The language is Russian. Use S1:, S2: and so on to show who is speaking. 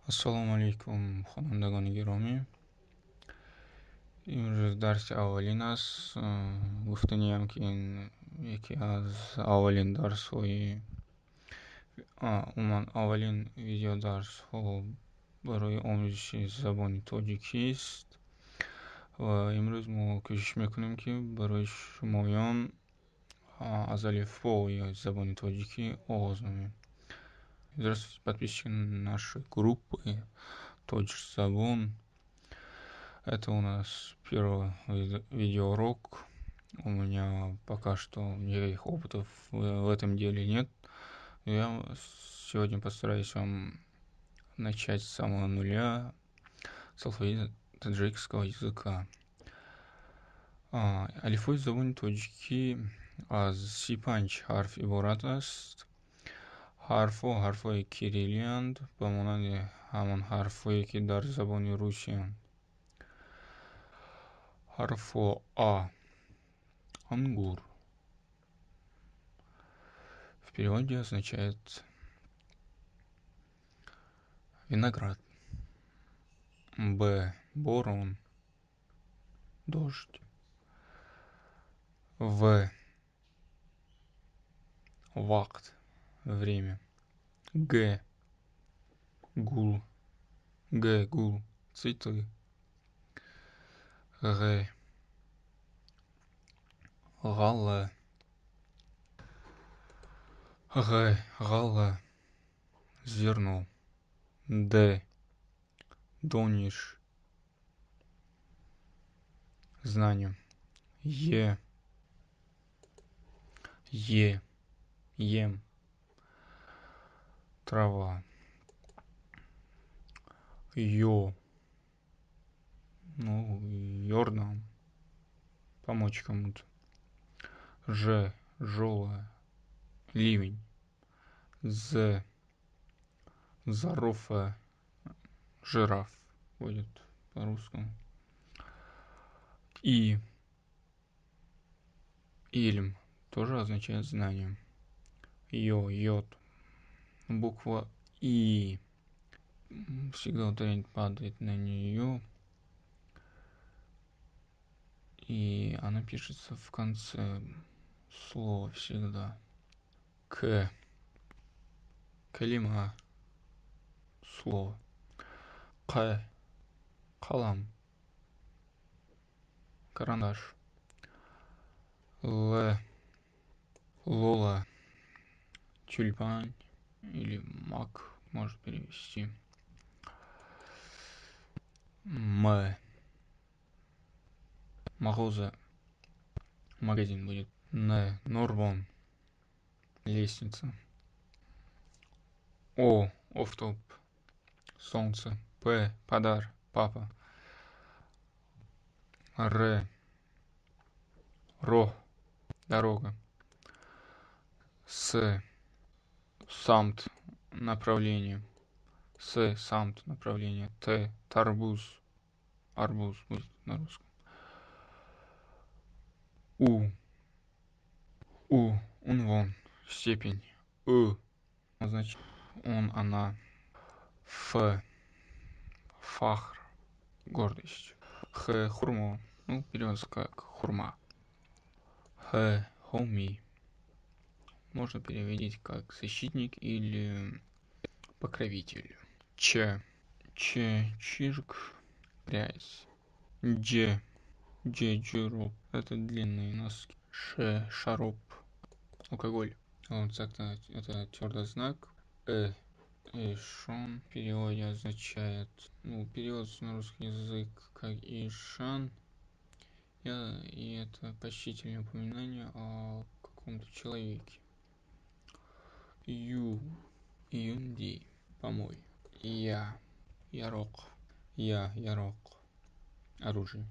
S1: Ассалому алейкум, хонандагони гиромӣ. Имрӯз дарси аввалин аст. Гуфтаниям ки ин яке аз аввалин дарсҳои умуман аввалин видеодарсҳо барои омӯзиши забони тоҷикист. Ва имрӯз мо кӯшиш мекунем ки барои шумоён аз алифбо забони тоҷикӣ оғоз намоем. Здравствуйте, подписчики нашей группы Тоджиш Забон. Это у нас первый видеоурок. У меня пока что никаких опытов в этом деле нет. Я сегодня постараюсь вам начать с самого нуля, с алфавита таджикского языка. Алифбои забони тоҷикӣ аз 35 ҳарф иборат аст. ҳарфҳои кириллиянд ба монанди ҳамон ҳарфҳое ки дар забони русиянд. Ҳарфо А – ангур. В переводе означает виноград. Б – борон, дождь. В – вақт, время. Г – гул, цветы. Г – гала, зерно. Д – дониш, знание. Ем, трава. Йордан, помочь кому-то. Жёлая, ливень. Зарофа, жираф будет по-русски. Ильм тоже означает знание. Йод. Буква И. Всегда ударение падает на нее. И она пишется в конце слова всегда. Калима. Слово. Калам. Карандаш. Лола. Тюльпан или мак может перевести. Магазин будет. Норвон, лестница. Офтоп, солнце. П, подар, папа. Рох, дорога. Самт, направление. Самт, направление. Т, тарбуз, арбуз будет на русском. Унвон, степень. Значит, она. Фахр, гордость. Хурмо, переводится как хурма. Хоми, можно переводить как защитник или покровитель. Чижик, грязь. Джироп, это длинные носки. Шароп, алкоголь. Это твердый знак. Ишон в переводе означает, переводится на русский язык как Ишан. И это почтительное упоминание о каком-то человеке. Юнди, помой. Ярок, оружие.